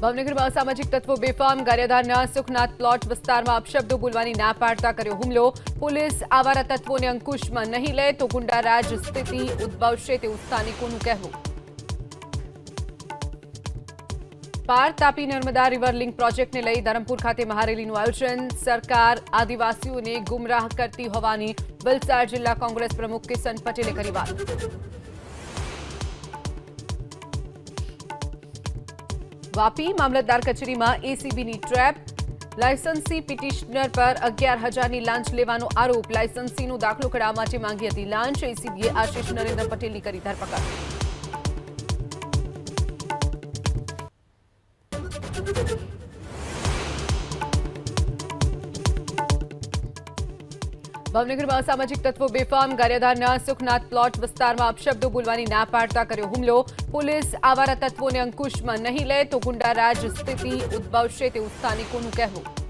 ભાવનગરમાં અસામાજિક તત્વો બેફામ ગારિયાધારના સુખનાથ પ્લોટ વિસ્તારમાં અપશબ્દો બોલવાની ના પાડતા કર્યો હુમલો। પોલીસ આવારા તત્વોને અંકુશમાં નહીં લે તો ગુંડારાજ સ્થિતિ ઉદ્ભવશે તેવું સ્થાનિકોનું કહેવું। પાર તાપી નર્મદા રિવર લિંક પ્રોજેક્ટને લઈ ધરમપુર ખાતે મહારેલીનું આયોજન। સરકાર આદિવાસીઓને ગુમરાહ કરતી હોવાની વલસાડ જિલ્લા કોંગ્રેસ પ્રમુખ કિશન પટેલે કરી વાત। વાપી મામલતદાર કચેરીમાં એસીબીની ટ્રેપ। લાયસન્સી પિટિશનર પર 11,000ની લાંચ લેવાનો આરોપ। લાયસન્સીનો દાખલો કઢાવવા માટે માંગી હતી લાંચ। એસીબીએ આશિષ નરેન્દ્ર પટેલની કરી ધરપકડ। ભાવનગરમાં અસામાજિક તત્વો બેફામ ગારિયાધારના સુખનાથ પ્લોટ વિસ્તારમાં અપશબ્દો બોલવાની ના પાડતા કર્યો હુમલો। પોલીસ આવારા તત્વોને અંકુશમાં નહીં લે તો ગુંડારાજ સ્થિતિ ઉદ્ભવશે તેવું સ્થાનિકોનું કહેવું।